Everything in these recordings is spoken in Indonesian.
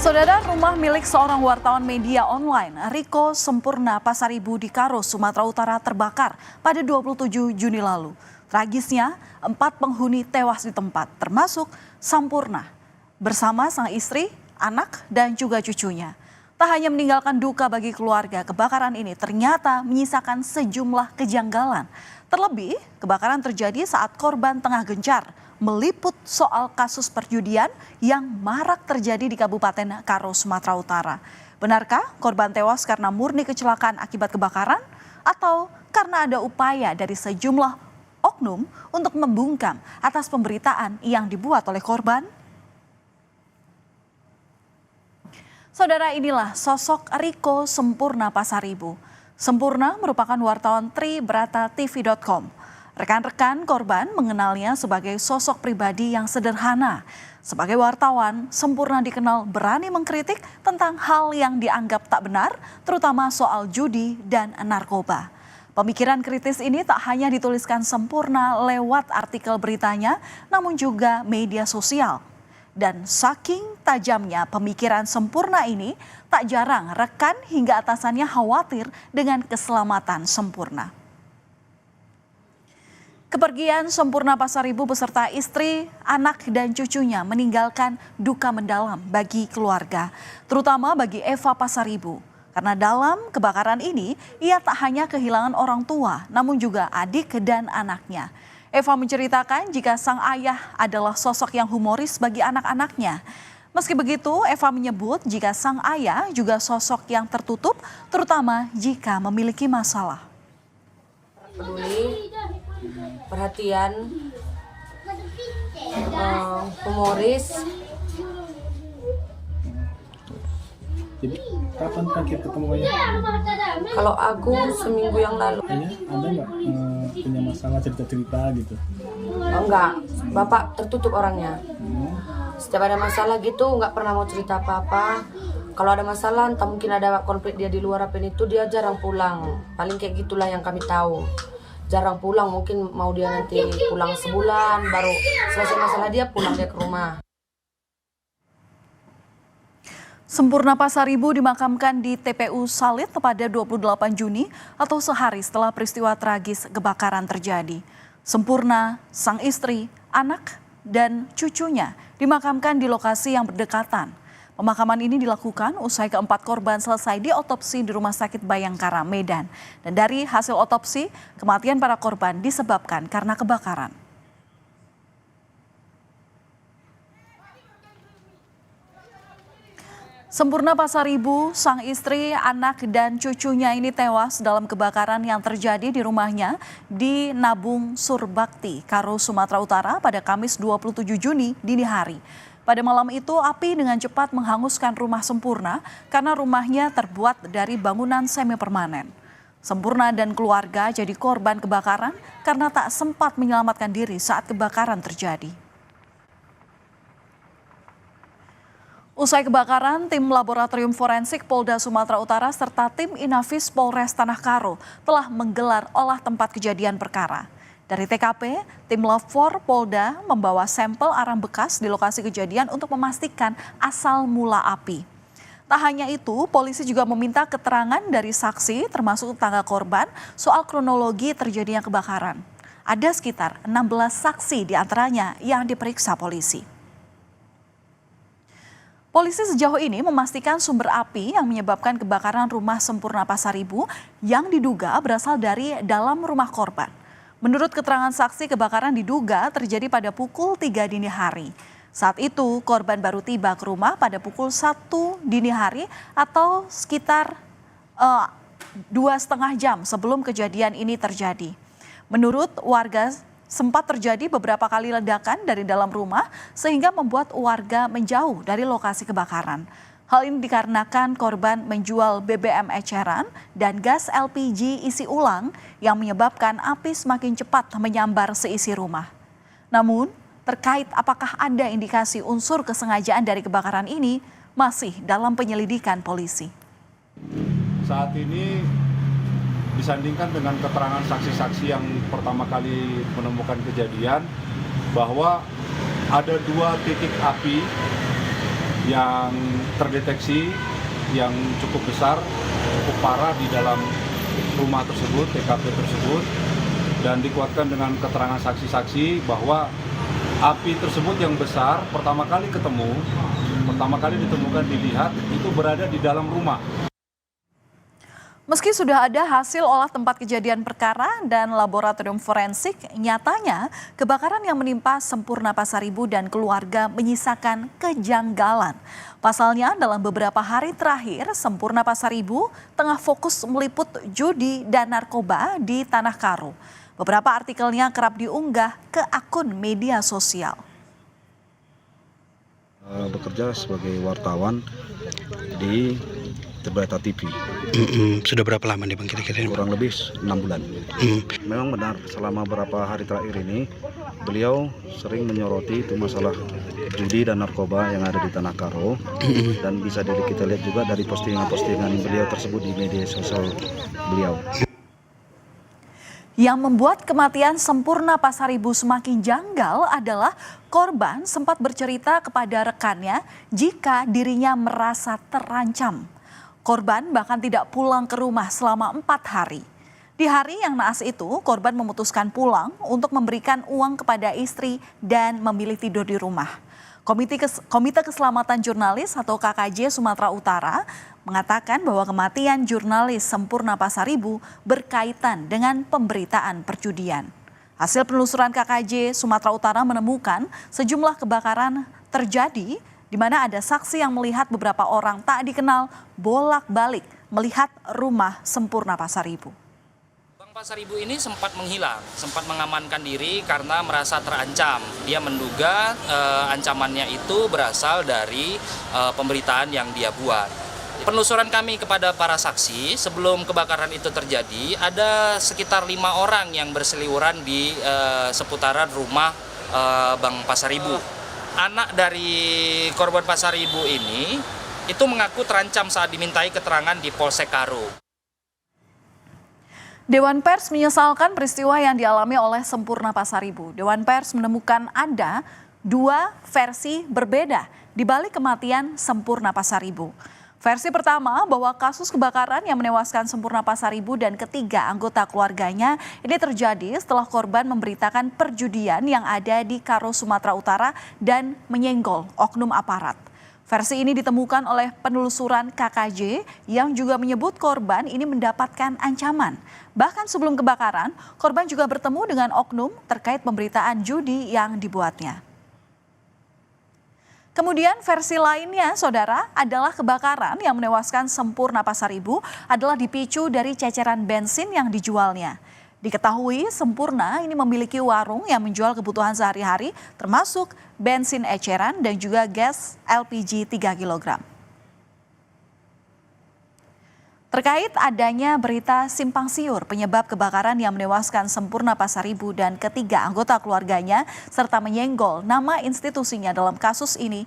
Saudara, rumah milik seorang wartawan media online, Riko Sempurna Pasaribu di Karo, Sumatera Utara terbakar pada 27 Juni lalu. Tragisnya, 4 penghuni tewas di tempat, termasuk Sampurna, bersama sang istri, anak, dan juga cucunya. Tak hanya meninggalkan duka bagi keluarga, kebakaran ini ternyata menyisakan sejumlah kejanggalan. Terlebih, kebakaran terjadi saat korban tengah gencar meliput soal kasus perjudian yang marak terjadi di Kabupaten Karo, Sumatera Utara. Benarkah korban tewas karena murni kecelakaan akibat kebakaran atau karena ada upaya dari sejumlah oknum untuk membungkam atas pemberitaan yang dibuat oleh korban? Saudara, inilah sosok Riko Sempurna Pasaribu. Sempurna merupakan wartawan tribratatv.com. Rekan-rekan korban mengenalnya sebagai sosok pribadi yang sederhana. Sebagai wartawan, Sempurna dikenal berani mengkritik tentang hal yang dianggap tak benar, terutama soal judi dan narkoba. Pemikiran kritis ini tak hanya dituliskan Sempurna lewat artikel beritanya, namun juga media sosial. Dan saking tajamnya pemikiran Sempurna ini, tak jarang rekan hingga atasannya khawatir dengan keselamatan Sempurna. Kepergian Sempurna Pasaribu beserta istri, anak, dan cucunya meninggalkan duka mendalam bagi keluarga, terutama bagi Eva Pasaribu. Karena dalam kebakaran ini, ia tak hanya kehilangan orang tua, namun juga adik dan anaknya. Eva menceritakan jika sang ayah adalah sosok yang humoris bagi anak-anaknya. Meski begitu, Eva menyebut jika sang ayah juga sosok yang tertutup, terutama jika memiliki masalah. Peduli, perhatian, humoris. Jadi kapan terakhir ketemunya? Kalau aku seminggu yang lalu. Ada nggak punya masalah cerita-cerita gitu? Oh, enggak, bapak tertutup orangnya. Setiap ada masalah gitu nggak pernah mau cerita apa-apa. Kalau ada masalah, entah mungkin ada konflik dia di luar apa itu, dia jarang pulang. Paling kayak gitulah yang kami tahu. Jarang pulang, mungkin mau dia nanti pulang sebulan, baru selesai masalah dia pulang dia ke rumah. Sempurna Pasaribu dimakamkan di TPU Salit pada 28 Juni atau sehari setelah peristiwa tragis kebakaran terjadi. Sempurna, sang istri, anak, dan cucunya dimakamkan di lokasi yang berdekatan. Pemakaman ini dilakukan usai keempat korban selesai diotopsi di Rumah Sakit Bayangkara, Medan. Dan dari hasil otopsi, kematian para korban disebabkan karena kebakaran. Sempurna Pasaribu, sang istri, anak, dan cucunya ini tewas dalam kebakaran yang terjadi di rumahnya di Nabung Surbakti, Karo, Sumatera Utara pada Kamis 27 Juni dini hari. Pada malam itu, api dengan cepat menghanguskan rumah Sempurna karena rumahnya terbuat dari bangunan semi permanen. Sempurna dan keluarga jadi korban kebakaran karena tak sempat menyelamatkan diri saat kebakaran terjadi. Usai kebakaran, tim laboratorium forensik Polda Sumatera Utara serta tim Inafis Polres Tanah Karo telah menggelar olah tempat kejadian perkara. Dari TKP, tim Lafor Polda membawa sampel arang bekas di lokasi kejadian untuk memastikan asal mula api. Tak hanya itu, polisi juga meminta keterangan dari saksi termasuk tetangga korban soal kronologi terjadinya kebakaran. Ada sekitar 16 saksi diantaranya yang diperiksa polisi. Polisi sejauh ini memastikan sumber api yang menyebabkan kebakaran rumah Sempurna Pasaribu yang diduga berasal dari dalam rumah korban. Menurut keterangan saksi, kebakaran diduga terjadi pada pukul 3 dini hari. Saat itu korban baru tiba ke rumah pada pukul 1 dini hari atau sekitar 2,5 jam sebelum kejadian ini terjadi. Menurut warga, sempat terjadi beberapa kali ledakan dari dalam rumah sehingga membuat warga menjauh dari lokasi kebakaran. Hal ini dikarenakan korban menjual BBM eceran dan gas LPG isi ulang yang menyebabkan api semakin cepat menyambar seisi rumah. Namun, terkait apakah ada indikasi unsur kesengajaan dari kebakaran ini masih dalam penyelidikan polisi. Saat ini disandingkan dengan keterangan saksi-saksi yang pertama kali menemukan kejadian bahwa ada 2 titik api yang terdeteksi yang cukup besar, cukup parah di dalam rumah tersebut, TKP tersebut, dan dikuatkan dengan keterangan saksi-saksi bahwa api tersebut yang besar pertama kali ditemukan dilihat itu berada di dalam rumah. Meski sudah ada hasil olah tempat kejadian perkara dan laboratorium forensik, nyatanya kebakaran yang menimpa Sempurna Pasaribu dan keluarga menyisakan kejanggalan. Pasalnya dalam beberapa hari terakhir, Sempurna Pasaribu tengah fokus meliput judi dan narkoba di Tanah Karo. Beberapa artikelnya kerap diunggah ke akun media sosial. Bekerja sebagai wartawan di Berita TV. Sudah berapa lama nih Bang kira-kira? Kurang lebih 6 bulan. Memang benar selama beberapa hari terakhir ini beliau sering menyoroti itu masalah judi dan narkoba yang ada di Tanah Karo. Dan bisa kita lihat juga dari postingan-postingan beliau tersebut di media sosial beliau. Yang membuat kematian Sempurna Pasaribu semakin janggal adalah korban sempat bercerita kepada rekannya jika dirinya merasa terancam. Korban bahkan tidak pulang ke rumah selama 4 hari. Di hari yang naas itu, korban memutuskan pulang untuk memberikan uang kepada istri dan memilih tidur di rumah. Komite Keselamatan Jurnalis atau KKJ Sumatera Utara mengatakan bahwa kematian jurnalis Sempurna Pasaribu berkaitan dengan pemberitaan perjudian. Hasil penelusuran KKJ Sumatera Utara menemukan sejumlah kebakaran terjadi di mana ada saksi yang melihat beberapa orang tak dikenal bolak-balik melihat rumah Sempurna Pasaribu. Bang Pasaribu ini sempat menghilang, sempat mengamankan diri karena merasa terancam. Dia menduga ancamannya itu berasal dari pemberitaan yang dia buat. Penelusuran kami kepada para saksi sebelum kebakaran itu terjadi, ada sekitar 5 orang yang berseliweran di seputaran rumah Bang Pasaribu. Anak dari korban Pasaribu ini itu mengaku terancam saat dimintai keterangan di Polsek Karo. Dewan Pers menyesalkan peristiwa yang dialami oleh Sempurna Pasaribu. Dewan Pers menemukan ada 2 versi berbeda di balik kematian Sempurna Pasaribu. Versi pertama bahwa kasus kebakaran yang menewaskan Sempurna Pasaribu dan ketiga anggota keluarganya ini terjadi setelah korban memberitakan perjudian yang ada di Karo, Sumatera Utara dan menyenggol oknum aparat. Versi ini ditemukan oleh penelusuran KKJ yang juga menyebut korban ini mendapatkan ancaman. Bahkan sebelum kebakaran, korban juga bertemu dengan oknum terkait pemberitaan judi yang dibuatnya. Kemudian versi lainnya, saudara, adalah kebakaran yang menewaskan Sempurna Pasaribu adalah dipicu dari ceceran bensin yang dijualnya. Diketahui Sempurna ini memiliki warung yang menjual kebutuhan sehari-hari termasuk bensin eceran dan juga gas LPG 3 kg. Terkait adanya berita simpang siur penyebab kebakaran yang menewaskan Sempurna Pasaribu dan ketiga anggota keluarganya serta menyenggol nama institusinya dalam kasus ini,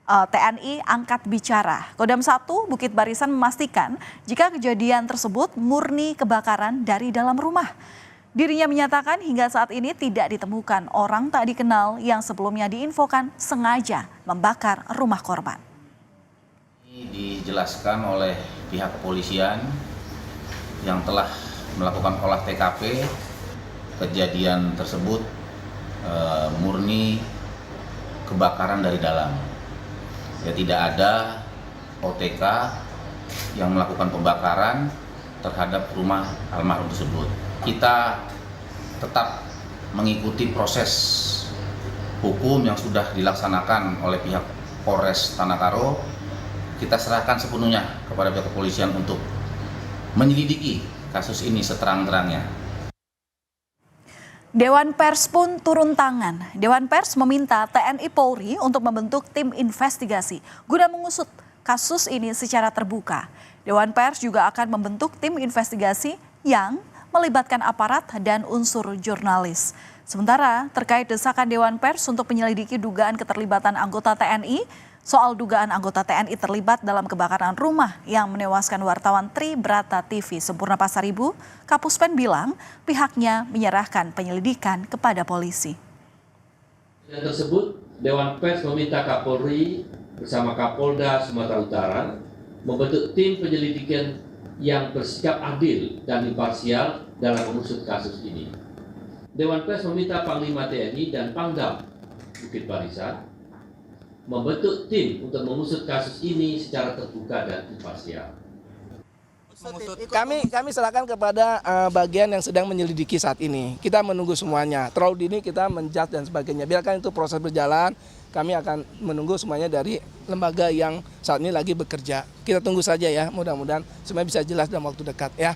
TNI angkat bicara. Kodam 1 Bukit Barisan memastikan jika kejadian tersebut murni kebakaran dari dalam rumah. Dirinya menyatakan hingga saat ini tidak ditemukan orang tak dikenal yang sebelumnya diinfokan sengaja membakar rumah korban. Dijelaskan oleh pihak kepolisian yang telah melakukan olah TKP, kejadian tersebut murni kebakaran dari dalam. Ya, tidak ada OTK yang melakukan pembakaran terhadap rumah almarhum tersebut. Kita tetap mengikuti proses hukum yang sudah dilaksanakan oleh pihak Polres Tanah Karo. Kita serahkan sepenuhnya kepada pihak kepolisian untuk menyelidiki kasus ini seterang-terangnya. Dewan Pers pun turun tangan. Dewan Pers meminta TNI Polri untuk membentuk tim investigasi guna mengusut kasus ini secara terbuka. Dewan Pers juga akan membentuk tim investigasi yang melibatkan aparat dan unsur jurnalis. Sementara terkait desakan Dewan Pers untuk menyelidiki dugaan keterlibatan anggota TNI, soal dugaan anggota TNI terlibat dalam kebakaran rumah yang menewaskan wartawan Tribrata TV Sempurna Pasaribu, Kapuspen bilang pihaknya menyerahkan penyelidikan kepada polisi. Yang tersebut, Dewan Pers meminta Kapolri bersama Kapolda Sumatera Utara membentuk tim penyelidikan yang bersikap adil dan imparsial dalam mengusut kasus ini. Dewan Pers meminta Panglima TNI dan Pangdam Bukit Barisan membentuk tim untuk mengusut kasus ini secara terbuka dan imparsial. Kami serahkan kepada bagian yang sedang menyelidiki saat ini. Kita menunggu semuanya. Terlalu dini kita menjudge dan sebagainya. Biarkan itu proses berjalan. Kami akan menunggu semuanya dari lembaga yang saat ini lagi bekerja. Kita tunggu saja ya. Mudah-mudahan semuanya bisa jelas dalam waktu dekat ya.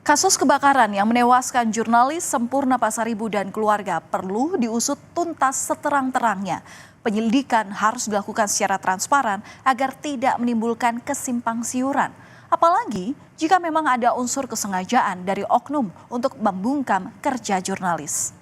Kasus kebakaran yang menewaskan jurnalis Sempurna Pasaribu dan keluarga perlu diusut tuntas seterang-terangnya. Penyelidikan harus dilakukan secara transparan agar tidak menimbulkan kesimpang siuran. Apalagi jika memang ada unsur kesengajaan dari oknum untuk membungkam kerja jurnalis.